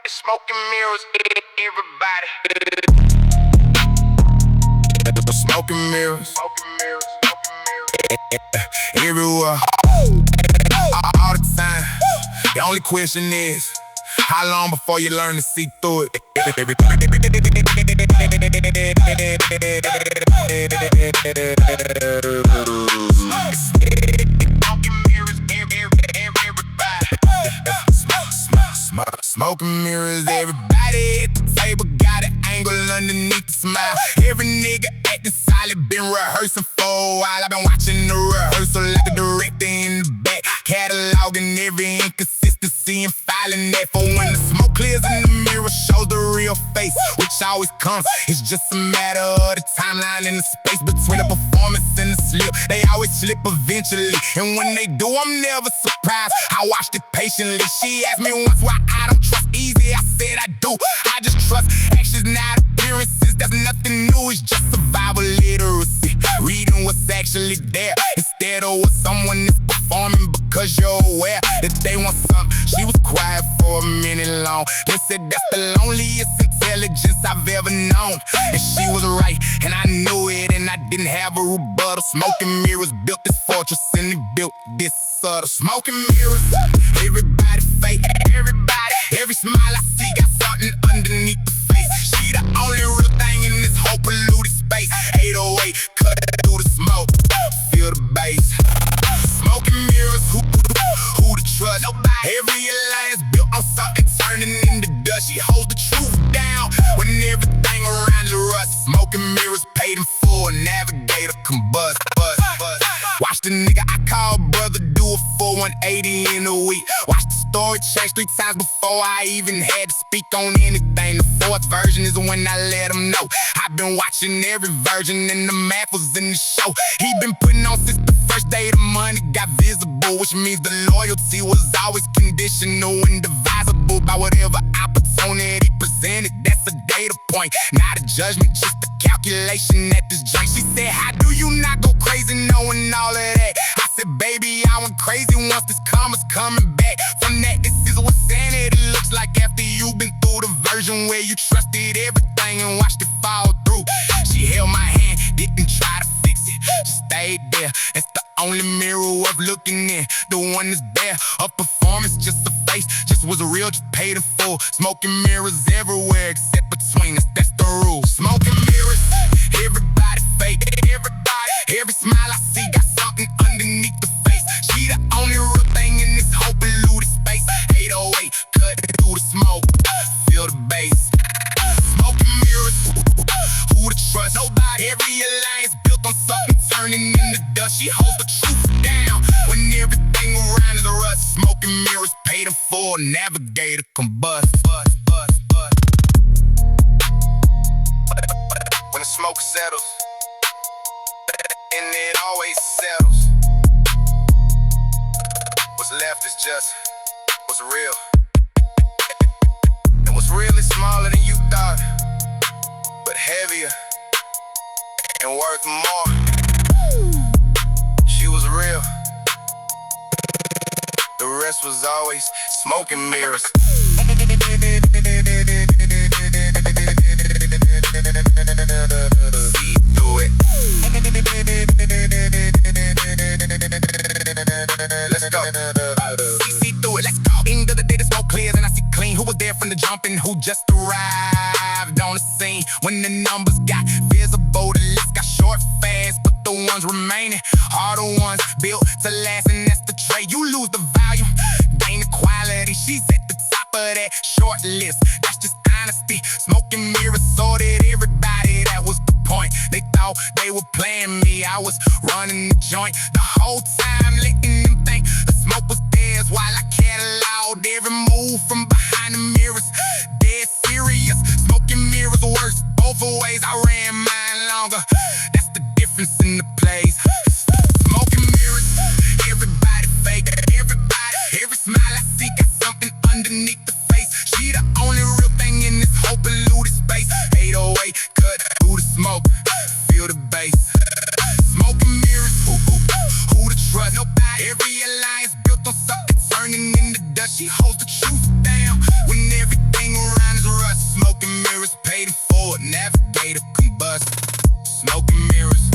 Smoking mirrors, everybody. Smoking mirrors, everywhere, all the time. The only question is, how long before you learn to see through it? Smoking mirrors, everybody at the table got an angle underneath the smile. Every nigga acting solid, been rehearsing for a while. I've been watching the rehearsal like a director in the back, cataloging every inconsistency and filing that for when the smoke clears and the mirror shows the real face, which always comes. It's just a matter of the timeline and the space between the performance and the slip. They always slip eventually, and when they do, I'm never surprised. I watched it patiently. She asked me once why I don't trust easy. I said I do. I just trust actions, not appearances. That's nothing new. It's just survival literacy. Reading what's actually there instead of what someone is performing because you're aware that they want something. She was quiet for a minute long, then said that's the loneliest intelligence I've ever known. And she was right, and I knew it, and I didn't have a rebuttal. Smoking mirrors built this fortress, and they built this subtle. Smoking mirrors, everybody fake, everybody. Every smile I see got something underneath the face. She the only real thing in this whole polluted space. 808, cut through the smoke, feel the bass. Smoking mirrors, who to trust? Nobody. Every alliance built on something turning into dust. She holds the truth down when everything around is rust. Smoking mirrors paid in full, navigator combust. Watch the nigga I call brother do a full 180 in a week. Watch the story change 3 times before I even had to speak on anything. The 4th version is when I let him know I've been watching every version and the math was in the show. He been putting on since the first day the money got visible, which means the loyalty was always conditional and divisible by whatever opportunity presented. That's a data point, not a judgment, just a calculation at this joint. She said, how do you not go crazy knowing all of that? I said, baby, I went crazy once this karma's coming back. From that, this is what sanity looks like after you've been through the version where you trusted everything and watched it fall through. She held my hand, didn't try to fix it, just stayed there. That's the only mirror worth looking in, the one that's there. A performance, just a face, just was real, just paid in full. Smoking mirrors everywhere except between us, that's the rule. Smoking mirrors, everybody fake, everybody. Every smile I see got something underneath the face. She the only real thing in this whole polluted space. 808, cut through the smoke, feel the bass. Smoking mirrors, who to trust? Nobody. Every alliance built on something turning into dust. She holds the truth down when everything around is a rust. Smoking mirrors paid in full, navigator combust. When the smoke settles, and it always settles, what's left is just what's real. And what's real is smaller than you thought, but heavier and worth more. She was real. The rest was always smoking mirrors. See through it. Let's go. See through it. Let's go. End of the day, the smoke clears and I see clean. Who was there from the jump and who just arrived on the scene? When the numbers got visible, the list got short fast, but the ones remaining are the ones built to last, and that's the trade. You lose the volume, gain the quality. She's at the top of that short list. That's just honesty. Smoking mirrors sorted everybody. That was the point. They thought they were playing me. I was running the joint the whole time, letting them think the smoke was theirs while I cataloged every move from behind the mirrors. Dead serious. Smoking mirrors worse both ways. I ran mine longer. That's the difference in the plays. Smoking mirrors, everybody fake, everybody. Every smile I see got something underneath the face. She the only real thing in this whole polluted space. 808, cut through the smoke, feel the bass. Smoking mirrors, who to trust? Nobody. Every alliance built on something turning into dust. She holds the truth down when everything Smoke and mirrors.